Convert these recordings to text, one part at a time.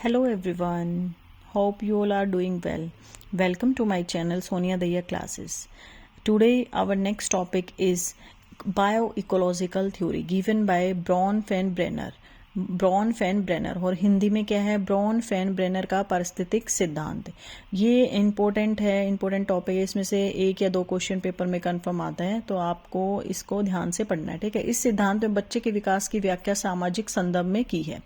Hello everyone, hope you all are doing well. Welcome to my channel Sonia Daya Classes. Today our next topic is bioecological theory given by Braun Fenbrenner. Bronfenbrenner और हिंदी में क्या है, bronze fan brainer का पारिस्थितिक सिद्धांत। ये important है, important topic है। इसमें से एक या दो क्वेश्चन पेपर में कंफर्म आता है, तो आपको इसको ध्यान से पढ़ना है, ठीक है। इस सिद्धांत में बच्चे के विकास की व्याख्या सामाजिक संदर्भ में की है।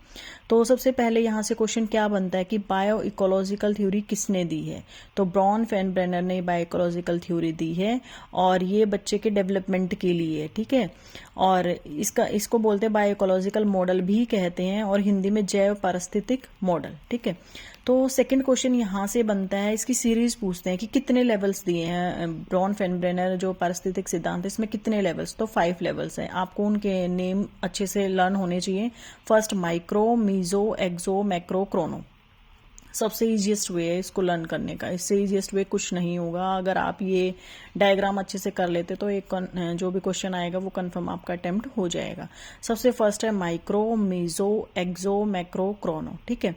तो सबसे पहले यहाँ से क्वेश्चन क्या बनता है कि बायो इकोलॉजिकल थ्योरी किसने दी है। तो ब्रॉन फैन ब्रेनर ने बायो इकोलॉजिकल थ्योरी दी है और ये बच्चे के डेवलपमेंट के लिए, ठीक है। और इसको बोलते हैं बायो इकोलॉजिकल मॉडल भी कहते हैं और हिंदी में जैव पारिस्थितिक मॉडल, ठीक है। तो सेकंड क्वेश्चन यहाँ से बनता है, इसकी सीरीज पूछते हैं कि कितने लेवल्स दिए हैं ब्रॉन फेनब्रेनर जो पारिस्थितिक सिद्धांत, इसमें कितने लेवल्स। तो 5 लेवल्स हैं। आपको उनके नेम अच्छे से लर्न होने चाहिए। फर्स्ट माइक्रो, मीजो, एक्सो, मैक्रो, क्रोनो। सबसे इजीएस्ट वे है इसको लर्न करने का, इससे इजीएस्ट वे कुछ नहीं होगा। अगर आप ये डायग्राम अच्छे से कर लेते तो एक जो भी क्वेश्चन आएगा वो कंफर्म आपका अटेम्प्ट हो जाएगा। सबसे फर्स्ट है माइक्रो, मीजो, एक्सो, मैक्रो, क्रोनो, ठीक है।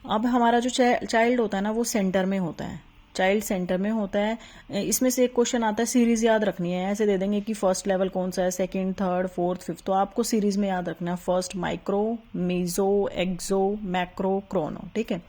अब हमारा जो चाइल्ड होता है ना वो सेंटर में होता है, चाइल्ड सेंटर में होता है। इसमें से एक क्वेश्चन आता है, सीरीज याद रखनी है। ऐसे दे देंगे कि फर्स्ट लेवल कौन सा है, सेकंड, थर्ड, फोर्थ, फिफ्थ, तो आपको सीरीज में याद रखना है। फर्स्ट माइक्रो, मीजो, एक्सो, मैक्रो, क्रोनो, ठीक है।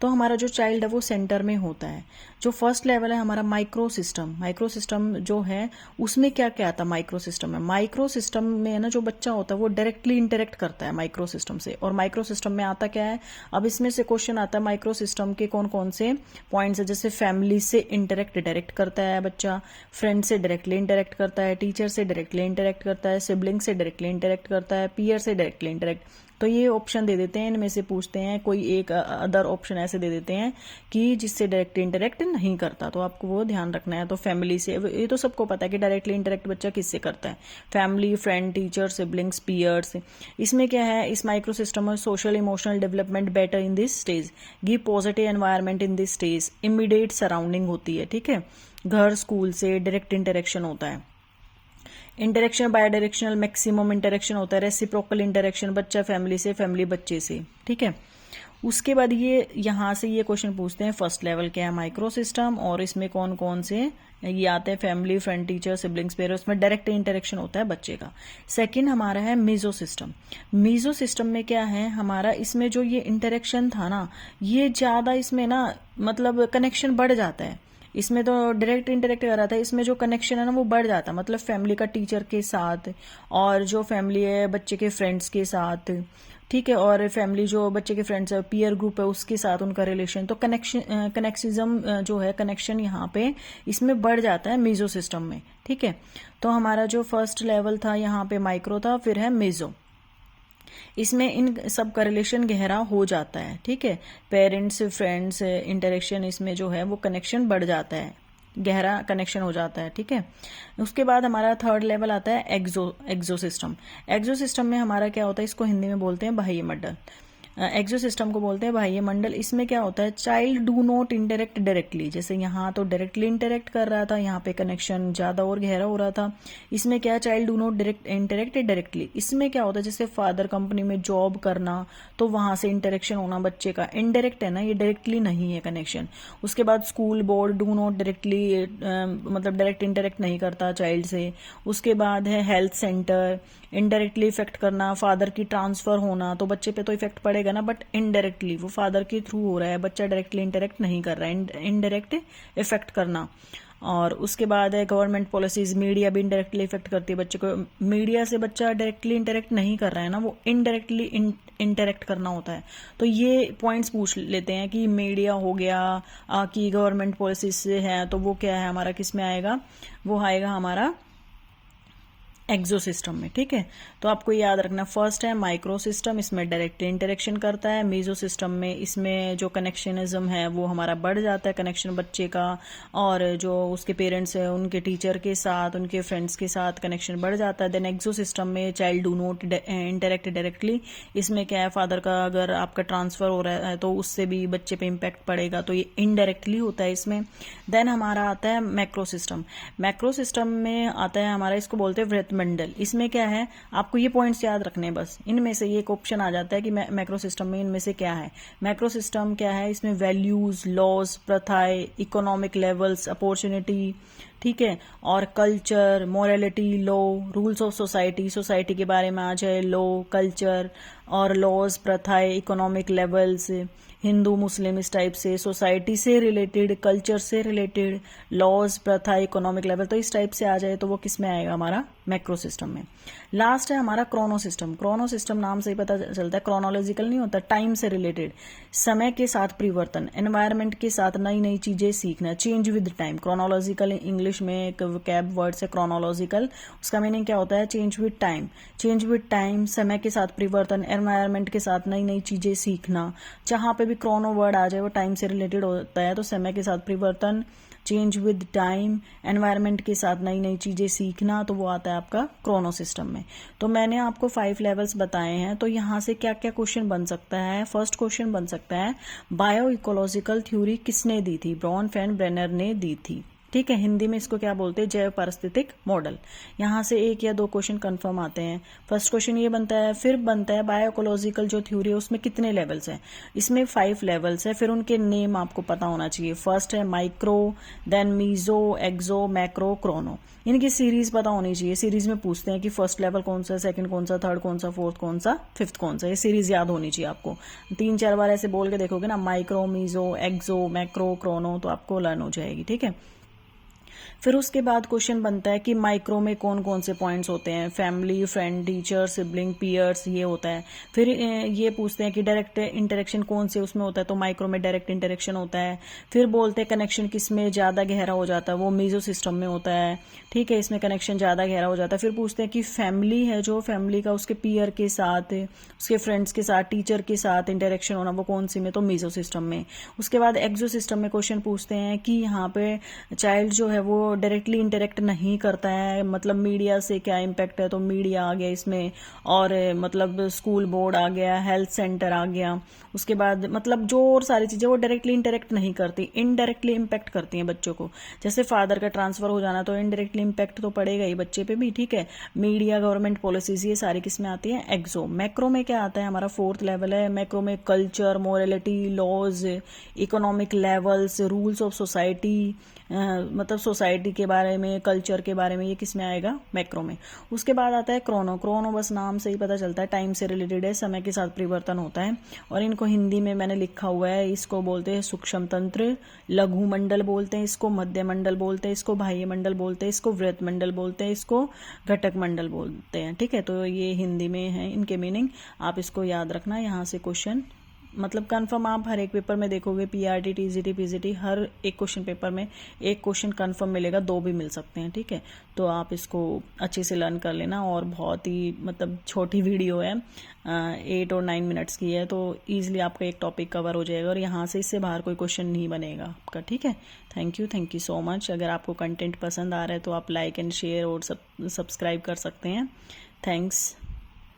तो हमारा जो चाइल्ड है वो सेंटर में होता है। जो फर्स्ट लेवल है हमारा माइक्रो सिस्टम जो है उसमें क्या क्या आता है माइक्रो सिस्टम में। माइक्रो सिस्टम में ना जो बच्चा होता है वो डायरेक्टली इंटरेक्ट करता है माइक्रो सिस्टम से। और माइक्रो सिस्टम में आता क्या है, अब इसमें से क्वेश्चन आता है माइक्रो सिस्टम के कौन कौन से पॉइंट्स है। जैसे फैमिली से इंटरेक्ट डायरेक्ट करता है बच्चा, फ्रेंड से डायरेक्टली इंटरेक्ट करता है, टीचर से डायरेक्टली इंटरेक्ट करता है, सिबलिंग से डायरेक्टली इंटरेक्ट करता है, पीयर से डायरेक्टली इंटरेक्ट। तो ये ऑप्शन दे देते हैं, इनमें से पूछते हैं कोई एक अदर ऑप्शन ऐसे दे देते हैं कि जिससे डायरेक्टली इंटरेक्ट नहीं करता, तो आपको वो ध्यान रखना है। तो फैमिली से, ये तो सबको पता है कि डायरेक्टली इंटरेक्ट बच्चा किससे करता है, family, friend, teacher, siblings, peers. इसमें क्या है, इस माइक्रो सिस्टम में social emotional development better in this stage, give positive environment in this stage, immediate surrounding होती है, ठीक है। घर स्कूल से डायरेक्ट इंटरेक्शन होता है। Interaction bidirectional maximum interaction होता है। रेसिप्रोकल इंटरेक्शन, बच्चा फैमिली से, फैमिली बच्चे से, ठीक है। उसके बाद ये यहाँ से ये क्वेश्चन पूछते हैं फर्स्ट लेवल क्या है माइक्रो सिस्टम, और इसमें कौन कौन से ये आते हैं, family, friend, teacher, siblings, parents, में डायरेक्ट इंटरेक्शन होता है बच्चे का। सेकंड हमारा है मीजो सिस्टम। मीजो सिस्टम में क्या है हमारा, इसमें जो ये इंटरेक्शन था ना ये ज्यादा, इसमें ना मतलब कनेक्शन बढ़ जाता है। इसमें तो डायरेक्ट इंटरेक्ट कर रहा था, इसमें जो कनेक्शन है ना वो बढ़ जाता है। मतलब फैमिली का टीचर के साथ, और जो फैमिली है बच्चे के फ्रेंड्स के साथ, ठीक है। और फैमिली जो बच्चे के फ्रेंड्स है, पीयर ग्रुप है, उसके साथ उनका रिलेशन, तो कनेक्सिज्म जो है, कनेक्शन यहाँ पे इसमें बढ़ जाता है मीजो सिस्टम में, ठीक है। तो हमारा जो फर्स्ट लेवल था यहाँ पे माइक्रो था, फिर है मीजो। इसमें इन सब का रिलेशन गहरा हो जाता है, ठीक है। पेरेंट्स, फ्रेंड्स, इंटरेक्शन, इसमें जो है वो कनेक्शन बढ़ जाता है, गहरा कनेक्शन हो जाता है, ठीक है। उसके बाद हमारा थर्ड लेवल आता है एक्सो सिस्टम। एक्सो सिस्टम में हमारा क्या होता है, इसको हिंदी में बोलते हैं बाह्य मंडल। एक्सो सिस्टम को बोलते हैं बाह्य मंडल। इसमें क्या होता है, child do not interact directly. जैसे यहाँ तो डायरेक्टली इंटरेक्ट कर रहा था, यहाँ पे कनेक्शन ज्यादा और गहरा हो रहा था। इसमें क्या, child do not interact directly. इसमें क्या होता है, जैसे फादर कंपनी में जॉब करना, तो वहां से इंटरेक्शन होना बच्चे का, इनडायरेक्ट है ना, ये डायरेक्टली नहीं है कनेक्शन। उसके बाद school board do not directly, मतलब डायरेक्ट इंटरेक्ट नहीं करता चाइल्ड से। उसके बाद है हेल्थ सेंटर, इनडायरेक्टली इफेक्ट करना, फादर की ट्रांसफर होना, तो बच्चे पे तो इफेक्ट पड़ेगा ना, बट इनडायरेक्टली वो फादर के थ्रू हो रहा है, बच्चा डायरेक्टली इंटरेक्ट नहीं कर रहा है, इनडायरेक्ट इफेक्ट करना। और उसके बाद है गवर्नमेंट पॉलिसीज, मीडिया भी इनडायरेक्टली इफेक्ट करती है बच्चे को। मीडिया से बच्चा डायरेक्टली इंटरेक्ट नहीं कर रहा है ना, वो इनडायरेक्टली इंटरेक्ट करना होता है। तो ये पॉइंट्स पूछ लेते हैं कि मीडिया हो गया कि गवर्नमेंट पॉलिसीज से है, तो वो क्या है हमारा, किस में आएगा, वो आएगा हमारा एक्सो सिस्टम में, ठीक है। तो आपको याद रखना, फर्स्ट है माइक्रो सिस्टम, इसमें डायरेक्ट इंटरेक्शन करता है। मीजो सिस्टम में इसमें जो कनेक्शनिज्म है वो हमारा बढ़ जाता है, कनेक्शन बच्चे का, और जो उसके पेरेंट्स है उनके टीचर के साथ, उनके फ्रेंड्स के साथ कनेक्शन बढ़ जाता है। देन एक्सो सिस्टम में child do not interact directly. इसमें क्या है, फादर का अगर आपका ट्रांसफर हो रहा है तो उससे भी बच्चे पे इम्पैक्ट पड़ेगा, तो ये इनडायरेक्टली होता है इसमें। देन हमारा आता है मैक्रो सिस्टम। मैक्रो सिस्टम में आता है हमारा, इसको बोलते हैं वृत्तमंडल, इसमें क्या है, आपको ये पॉइंट्स याद रखने हैं बस। इनमें से ये एक ऑप्शन आ जाता है कि मैक्रो सिस्टम में इनमें से क्या है। मैक्रो सिस्टम क्या है, इसमें वैल्यूज, लॉज, प्रथाएं, इकोनॉमिक लेवल्स, अपॉर्चुनिटी, ठीक है, और culture, morality, law, rules of society, society के बारे में आ जाए, लॉ, कल्चर और लॉज, प्रथाएं, इकोनॉमिक लेवल्स, हिंदू मुस्लिम इस टाइप से, सोसाइटी से रिलेटेड, कल्चर से रिलेटेड, लॉज, प्रथा, इकोनॉमिक लेवल, तो इस टाइप से आ जाए तो वो किस में आएगा, हमारा मैक्रो सिस्टम में। लास्ट है हमारा क्रोनो सिस्टम। क्रोनो सिस्टम नाम से ही पता चलता है, क्रोनोलॉजिकल नहीं होता, टाइम से रिलेटेड, समय के साथ परिवर्तन, एनवायरमेंट के साथ नई नई चीजें सीखना, change with time. Chronological English में एक वोकैब वर्ड है क्रोनोलॉजिकल, उसका मीनिंग क्या होता है, change with time. Change with time, समय के साथ परिवर्तन, एनवायरमेंट के साथ नई नई चीजें सीखना। जहां पे भी क्रोनो वर्ड आ जाए वो टाइम से रिलेटेड होता है, तो समय के साथ परिवर्तन, चेंज विद टाइम, एनवायरनमेंट के साथ नई नई चीजें सीखना, तो वो आता है आपका क्रोनो सिस्टम में। तो मैंने आपको 5 लेवल्स बताए हैं, तो यहाँ से क्या क्या क्वेश्चन बन सकता है। फर्स्ट क्वेश्चन बन सकता है, बायो इकोलॉजिकल थ्योरी किसने दी थी, ब्रॉनफेन-ब्रेनर ने दी थी, ठीक है। हिंदी में इसको क्या बोलते हैं, जैव पारिस्थितिक मॉडल। यहाँ से 1 या 2 क्वेश्चन कंफर्म आते हैं। फर्स्ट क्वेश्चन ये बनता है। फिर बनता है बायोइकोलॉजिकल जो थ्योरी है उसमें कितने लेवल्स हैं, इसमें 5 लेवल्स है। फिर उनके नेम आपको पता होना चाहिए। फर्स्ट है माइक्रो, देन मीजो, एक्सो, मैक्रो, क्रोनो। इनकी सीरीज पता होनी चाहिए। सीरीज में पूछते हैं कि फर्स्ट लेवल कौन सा, सेकंड कौन सा, थर्ड कौन सा, फोर्थ कौन सा, फिफ्थ कौन सा। ये सीरीज याद होनी चाहिए आपको। 3-4 बार ऐसे बोल के देखोगे ना, माइक्रो, मीजो, एक्सो, मैक्रो, क्रोनो, तो आपको लर्न हो जाएगी, ठीक है। फिर उसके बाद क्वेश्चन बनता है कि माइक्रो में कौन कौन से पॉइंट्स होते हैं, family, friend, teacher, sibling, peers, ये होता है। फिर ये पूछते हैं कि डायरेक्ट इंटरेक्शन कौन से उसमें होता है, तो माइक्रो में डायरेक्ट इंटरेक्शन होता है। फिर बोलते हैं कनेक्शन किस में ज्यादा गहरा हो जाता है, वो मीजो सिस्टम में होता है, ठीक है, इसमें कनेक्शन ज्यादा गहरा हो जाता है। फिर पूछते हैं कि फैमिली है जो, फैमिली का उसके पीयर के साथ, उसके फ्रेंड्स के साथ, टीचर के साथ इंटरेक्शन होना, वो कौन सी में, तो मीजो सिस्टम में। उसके बाद एक्सो सिस्टम में क्वेश्चन पूछते हैं कि यहाँ पे चाइल्ड जो है वो डायरेक्टली इंटरेक्ट नहीं करता है, मतलब मीडिया से क्या इम्पैक्ट है, तो मीडिया आ गया इसमें, और मतलब स्कूल बोर्ड आ गया, हेल्थ सेंटर आ गया। उसके बाद मतलब जो और सारी चीजें वो डायरेक्टली इंटरेक्ट नहीं करती, इनडायरेक्टली इम्पैक्ट करती हैं बच्चों को। जैसे फादर का ट्रांसफर हो जाना, तो इनडायरेक्टली इम्पैक्ट तो पड़ेगा ही बच्चे पे भी, ठीक है। मीडिया, गवर्नमेंट पॉलिसीज, ये सारी किसमें आती है, एक्सो। मैक्रो में क्या आता है, हमारा 4th लेवल है। मैक्रो में culture, morality, laws, economic levels, rules of society, मतलब सोसाइटी के बारे में, कल्चर के बारे में, ये किस में आएगा, मैक्रो में। उसके बाद आता है क्रोनो। क्रोनो बस नाम से ही पता चलता है, टाइम से रिलेटेड है, समय के साथ परिवर्तन होता है। और इनको हिंदी में मैंने लिखा हुआ है, इसको बोलते हैं सूक्ष्म तंत्र, लघु मंडल बोलते हैं इसको, मध्य मंडल बोलते हैं इसको, बाह्य मंडल बोलते हैं इसको, वृत्त मंडल बोलते हैं इसको, घटक मंडल बोलते हैं, ठीक है। तो ये हिंदी में है इनके मीनिंग, आप इसको याद रखना। यहाँ से क्वेश्चन मतलब कंफर्म आप हर एक पेपर में देखोगे, पीआरटी, टीजीटी, पीजीटी, हर एक क्वेश्चन पेपर में एक क्वेश्चन कंफर्म मिलेगा, 2 भी मिल सकते हैं, ठीक है। तो आप इसको अच्छे से लर्न कर लेना। और बहुत ही मतलब छोटी वीडियो है, 8 और 9 मिनट्स की है, तो ईजिली आपका एक टॉपिक कवर हो जाएगा और यहाँ से इससे बाहर कोई क्वेश्चन नहीं बनेगा आपका, ठीक है। Thank you so much. अगर आपको कंटेंट पसंद आ रहा है तो आप लाइक एंड शेयर और सब्सक्राइब कर सकते हैं। थैंक्स।